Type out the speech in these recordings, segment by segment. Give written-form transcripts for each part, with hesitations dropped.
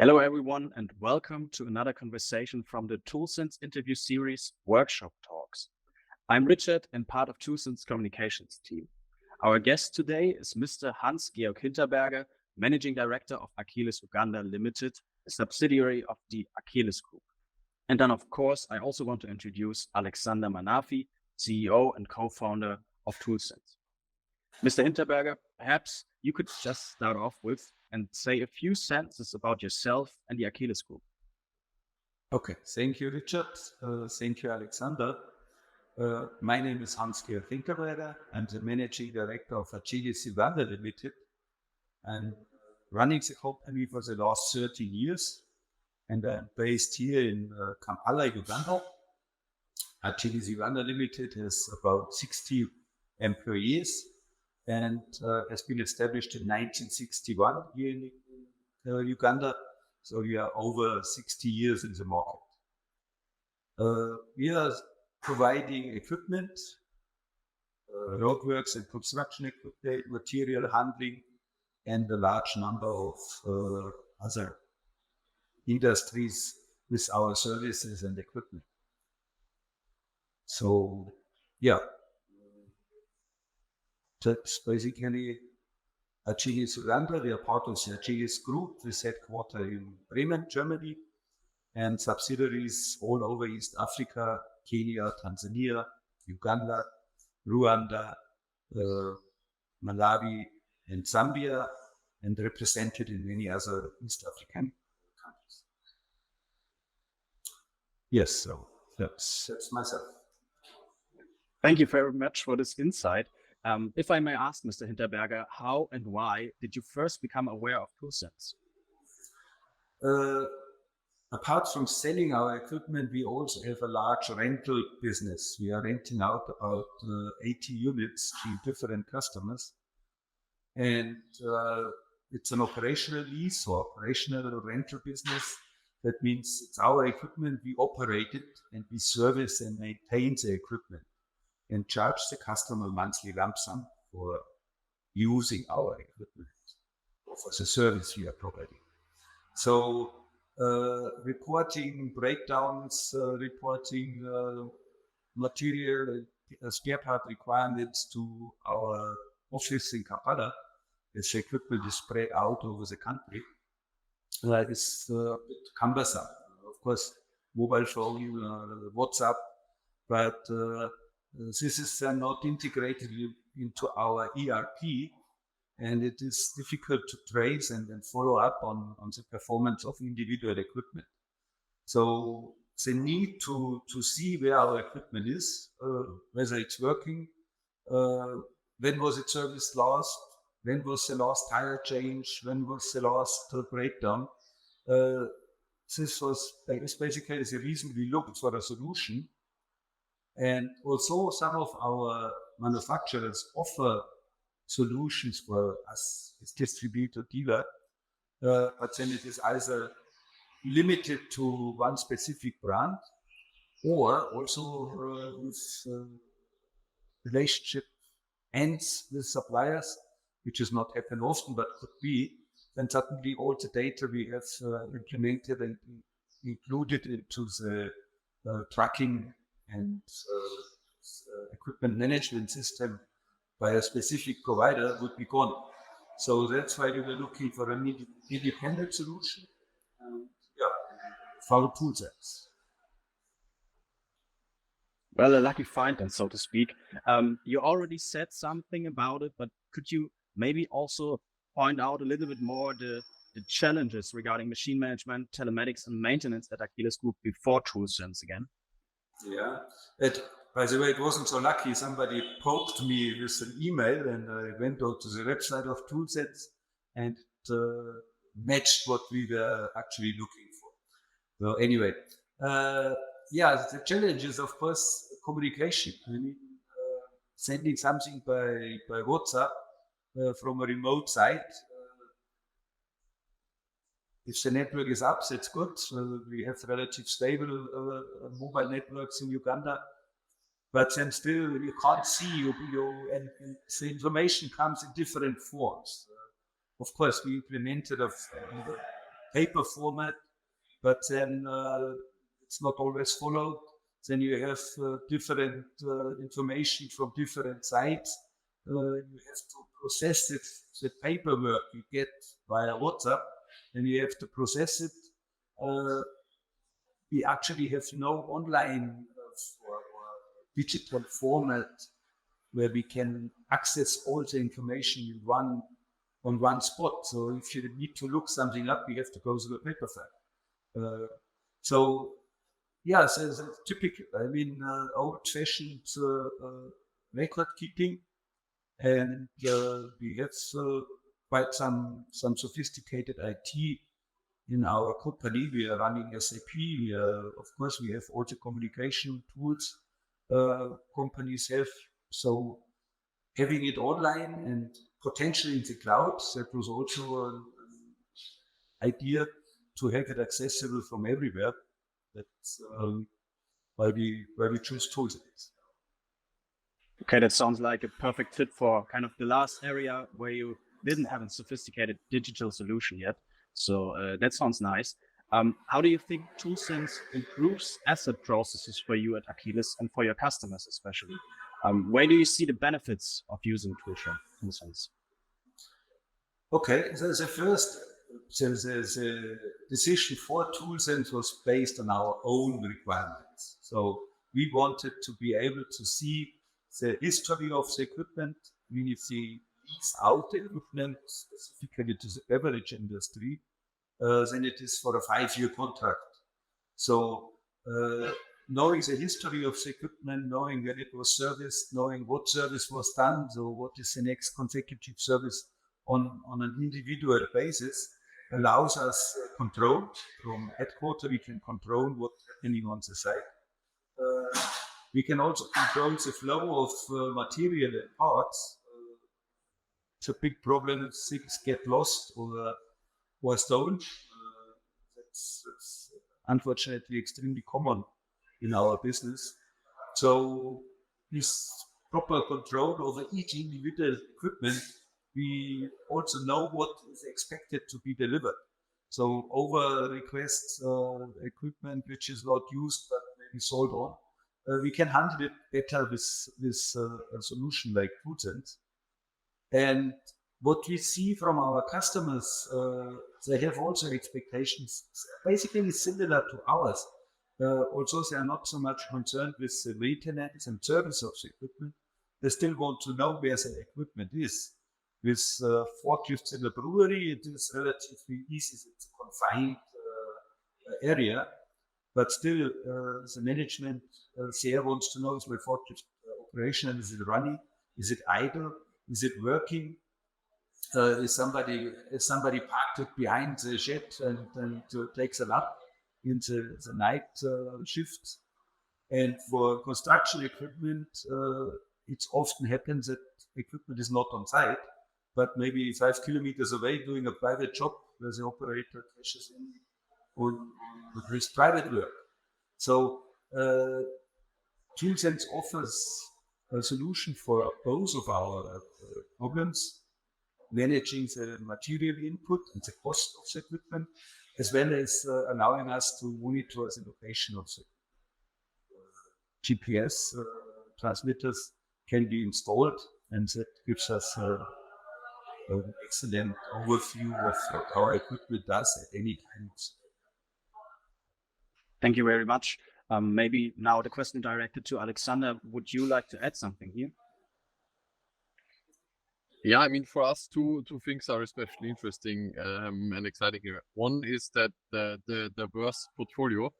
Hello, everyone, and welcome to another conversation from the ToolSense interview series Workshop Talks. I'm Richard and part of ToolSense communications team. Our guest today is Mr. Georg Hinterberger, Managing Director of Achelis Uganda Limited, a subsidiary of the Achelis Group. And then, of course, I also want to introduce Alexander Manafi, CEO and co-founder of ToolSense. Mr. Hinterberger, perhaps you could just start off with and say a few sentences about yourself and the Achelis Group. Okay, thank you, Richard. Thank you, Alexander. My name is Georg Hinterberger. I'm the Managing Director of Achelis Uganda Limited. I'm running the company for the last 13 years, and I'm based here in Kampala, Uganda. Achelis Uganda Limited has about 60 employees and has been established in 1961 here in Uganda. So we are over 60 years in the market. We are providing equipment, roadworks and construction equipment, material handling, and a large number of other industries with our services and equipment. So, yeah, that's basically Achelis Uganda. We are part of the Achelis Group with headquarters in Bremen, Germany, and subsidiaries all over East Africa, Kenya, Tanzania, Uganda, Rwanda, Malawi, and Zambia, and represented in many other East African countries. Yes, so that's myself. Thank you very much for this insight. If I may ask, Mr. Hinterberger, how and why did you first become aware of ToolSense? Apart from selling our equipment, we also have a large rental business. We are renting out about 80 units to different customers. And it's an operational lease or operational rental business. That means it's our equipment, we operate it, and we service and maintain the equipment and charge the customer monthly lump sum for using our equipment or for the service we are providing. So reporting breakdowns, reporting material, spare part requirements to our office in Kampala, as the equipment is spread out over the country, is a bit cumbersome. Of course, mobile phone, WhatsApp, but this is not integrated into our ERP, and it is difficult to trace and follow up on the performance of individual equipment. So the need to see where our equipment is, whether it's working, when was it serviced last, when was the last tire change, when was the last breakdown. This was basically the reason we looked for a solution. And also some of our manufacturers offer solutions for us as distributor dealer, but then it is either limited to one specific brand or also with relationship ends with suppliers, which is not happen often, but could be. Then suddenly all the data we have implemented and included into the tracking and equipment management system by a specific provider would be gone. So that's why we were looking for an independent solution. For ToolSense. Well, a lucky find, then, so to speak. You already said something about it, but could you maybe also point out a little bit more the challenges regarding machine management, telematics, and maintenance at Achelis Group before ToolSense again? Yeah, by the way, it wasn't so lucky. Somebody poked me with an email, and I went out to the website of ToolSense and matched what we were actually looking for. So anyway, the challenge is, of course, communication. I mean, sending something by WhatsApp from a remote site. If the network is up, that's good. We have relatively stable mobile networks in Uganda, but then still you can't see you and the information comes in different forms. Of course, we implemented paper format, but then it's not always followed. Then you have different information from different sites. You have to process it, the paperwork you get via WhatsApp, and you have to process it. We actually have no online or digital format where we can access all the information on one spot. So if you need to look something up, you have to go to the paper file. So it's typical. I mean, old-fashioned record keeping, and we have quite some sophisticated IT in our company. We are running SAP. Of course, we have all the communication tools companies have. So having it online and potentially in the cloud, that was also an idea to have it accessible from everywhere. That's why we choose ToolSense. Okay, that sounds like a perfect fit for kind of the last area where you didn't have a sophisticated digital solution yet. So that sounds nice. How do you think ToolSense improves asset processes for you at Achelis and for your customers especially? Where do you see the benefits of using ToolSense? Okay, so the decision for ToolSense was based on our own requirements. So we wanted to be able to see the history of the equipment. We see lease out the equipment specifically to the beverage industry. Then it is for a 5-year contract. So knowing the history of the equipment, knowing when it was serviced, knowing what service was done, so what is the next consecutive service on an individual basis, allows us control from headquarters. We can control what's happening on the site. We can also control the flow of material and parts. It's a big problem if things get lost or stolen. That's unfortunately extremely common in our business. So this proper control over each individual equipment, we also know what is expected to be delivered. So over requests equipment which is not used but maybe sold on, we can handle it better with a solution like ToolSense. And what we see from our customers, they have also expectations basically similar to ours. Also, they are not so much concerned with the maintenance and service of the equipment. They still want to know where the equipment is. With forklifts in the brewery, it is relatively easy. It's a confined area, but still the management there wants to know, is my forklift operational? Is it running? Is it idle? Is it working? Is somebody parked it behind the shed and takes a lap in the night shift? And for construction equipment, it often happens that equipment is not on site, but maybe 5 kilometers away doing a private job where the operator cashes in on his private work. So ToolSense offers a solution for both of our problems, managing the material input and the cost of the equipment, as well as allowing us to monitor the location of the GPS transmitters can be installed, and that gives us an excellent overview of what our equipment does at any time. Thank you very much. Maybe now the question directed to Alexander. Would you like to add something here? Yeah, I mean, for us, two things are especially interesting and exciting here. One is that the diverse portfolio,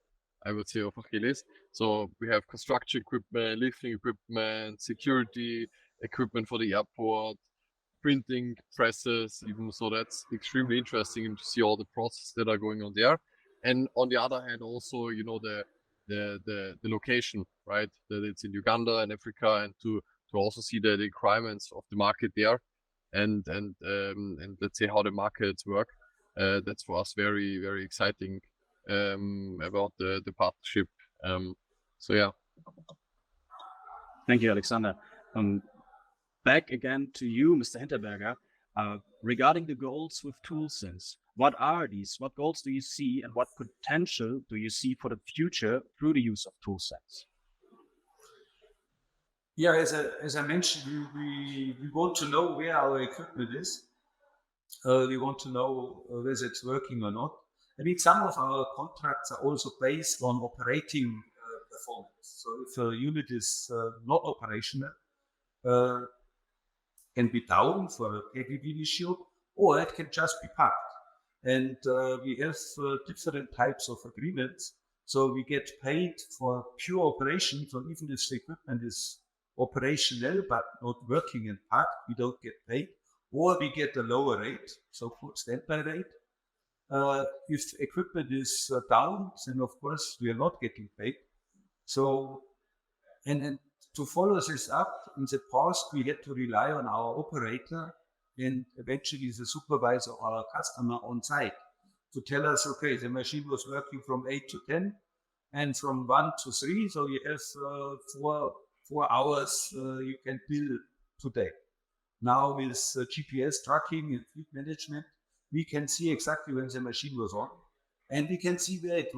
I would say, of Achelis. So we have construction equipment, lifting equipment, security equipment for the airport, printing presses, even. So that's extremely interesting to see all the processes that are going on there. And on the other hand, also, you know, the location, right? That it's in Uganda and Africa, and to also see the requirements of the market there, and let's say how the markets work. That's for us very, very exciting about the partnership. So yeah. Thank you, Alexander. Back again to you, Mr. Hinterberger. Regarding the goals with ToolSense, what are these? What goals do you see, and what potential do you see for the future through the use of ToolSense? Yeah, as I mentioned, we want to know where our equipment is. We want to know whether it's working or not. I mean, some of our contracts are also based on operating performance. So if a unit is not operational, can be down for a KPV issue, or it can just be parked. And we have different types of agreements. So we get paid for pure operation. So even if the equipment is operational but not working and parked, we don't get paid. Or we get a lower rate, so-called standby rate. If equipment is down, then of course we are not getting paid. So, and to follow this up, in the past we had to rely on our operator and eventually the supervisor or our customer on site to tell us, okay, the machine was working from 8 to 10 and from 1 to 3, so you have 4 hours you can bill today. Now with GPS tracking and fleet management, we can see exactly when the machine was on, and we can see where it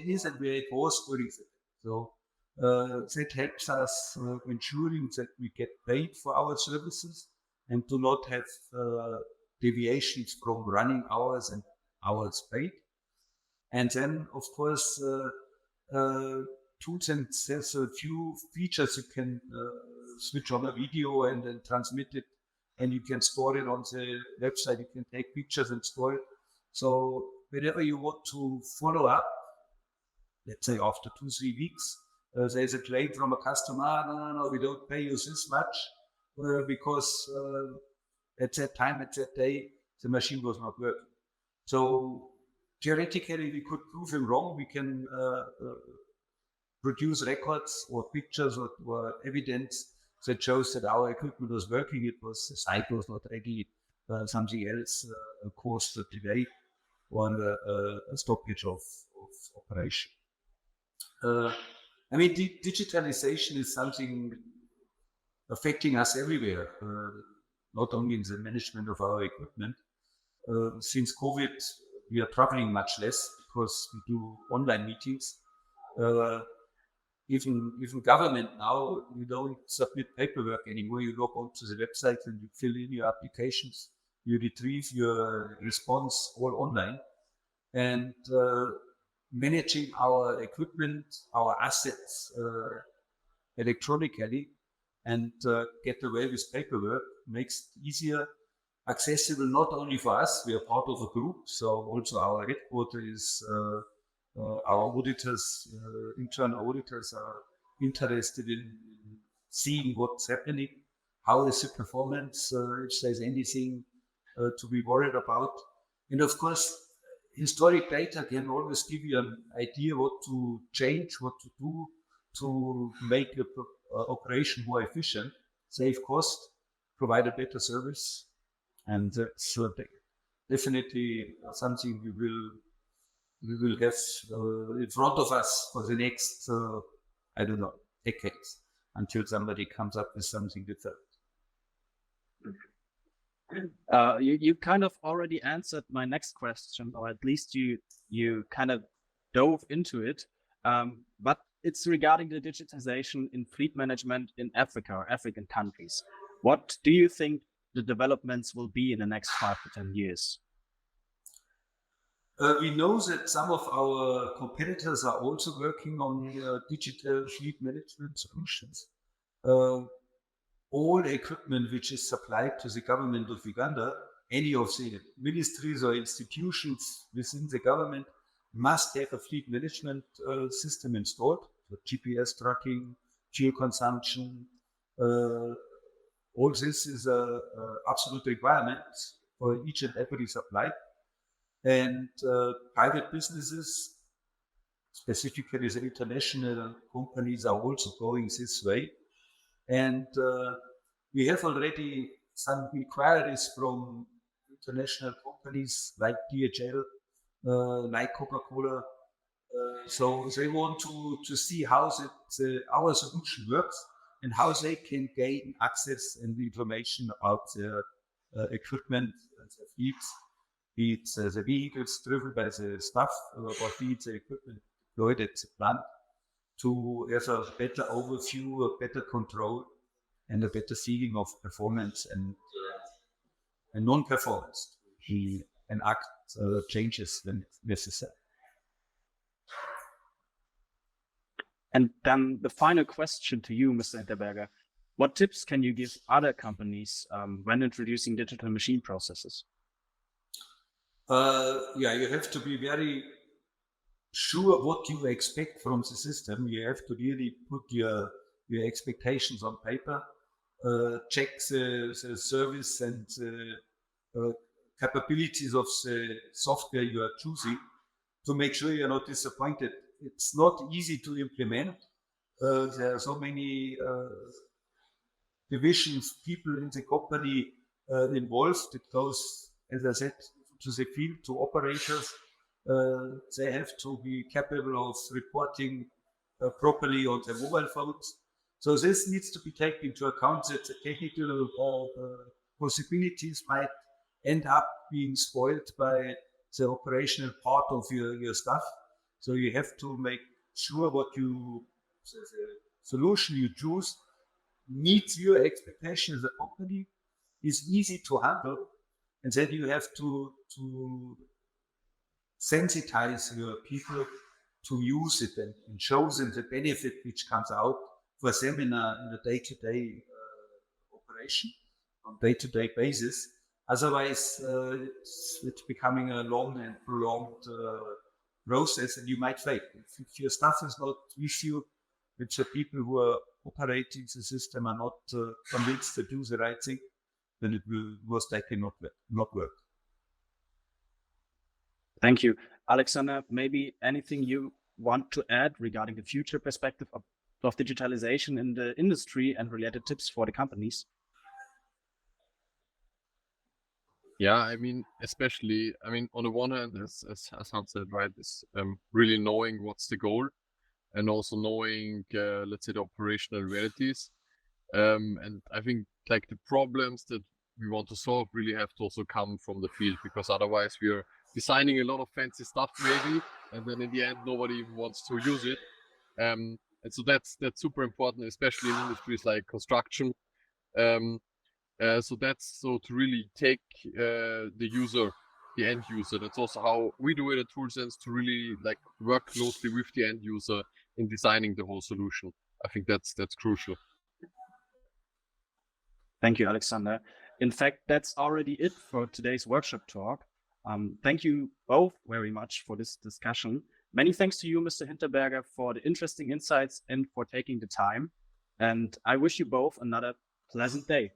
is and where it was during the day. So that helps us ensuring that we get paid for our services and do not have deviations from running hours and hours paid. And then, of course, ToolSense has a few features. You can switch on a video and then transmit it, and you can store it on the website. You can take pictures and store it. So whenever you want to follow up, let's say after 2-3 weeks, there's a claim from a customer, no, we don't pay you this much because at that time, at that day, the machine was not working. So theoretically, we could prove him wrong. We can produce records or pictures or evidence that shows that our equipment was working. It was, the site was not ready, something else caused a delay or a stoppage of operation. I mean, digitalization is something affecting us everywhere, not only in the management of our equipment. Since COVID, we are traveling much less because we do online meetings. Even government now, you don't submit paperwork anymore. You log onto the website and you fill in your applications. You retrieve your response all online. And managing our equipment, our assets electronically and get away with paperwork makes it easier, accessible not only for us, we are part of a group, so also our headquarters is, our auditors, internal auditors are interested in seeing what's happening, how is the performance, if there's anything to be worried about. And of course, historic data can always give you an idea what to change, what to do to make the operation more efficient, save cost, provide a better service. And that's definitely something we will have in front of us for the next, I don't know, decades, until somebody comes up with something different. You kind of already answered my next question, or at least you kind of dove into it. But it's regarding the digitization in fleet management in Africa or African countries. What do you think the developments will be in the next 5 to 10 years? We know that some of our competitors are also working on digital fleet management solutions. All equipment which is supplied to the government of Uganda, any of the ministries or institutions within the government must have a fleet management system installed, so GPS tracking, fuel consumption. All this is an absolute requirement for each and every supply. And private businesses, specifically the international companies, are also going this way. And we have already some inquiries from international companies like DHL, like Coca-Cola. So they want to see how our solution works and how they can gain access and information about their equipment, the fleets, be it the vehicles driven by the staff, or be it the equipment deployed at the plant, to have a better overview, a better control, and a better seeing of performance and non-performance, and enact changes when necessary. And then the final question to you, Mr. Hinterberger. What tips can you give other companies when introducing digital machine processes? You have to be very sure what you expect from the system. You have to really put your expectations on paper, check the service and capabilities of the software you are choosing to make sure you're not disappointed. It's not easy to implement. There are so many divisions, people in the company involved. It goes, as I said, to the field, to operators. They have to be capable of reporting properly on their mobile phones. So this needs to be taken into account, that the technical possibilities might end up being spoiled by the operational part of your stuff. So you have to make sure the solution you choose meets your expectations as a company, is easy to handle, and then you have to sensitize your people to use it and show them the benefit which comes out for them in a day-to-day operation, on day-to-day basis. Otherwise, it's becoming a long and prolonged process, and you might fail. If your staff is not with you, if the people who are operating the system are not convinced to do the right thing, then it will most likely not work. Thank you. Alexander, maybe anything you want to add regarding the future perspective of digitalization in the industry and related tips for the companies? Yeah, I mean, especially, on the one hand, as Hans said, right, is really knowing what's the goal, and also knowing, let's say, the operational realities. And I think like the problems that we want to solve really have to also come from the field, because otherwise we are designing a lot of fancy stuff maybe, and then in the end nobody even wants to use it. And so that's super important, especially in industries like construction. So to really take the end user. That's also how we do it at ToolSense, to really like work closely with the end user in designing the whole solution. I think that's crucial. Thank you, Alexander. In fact, that's already it for today's workshop talk. Thank you both very much for this discussion. Many thanks to you, Mr. Hinterberger, for the interesting insights and for taking the time. And I wish you both another pleasant day.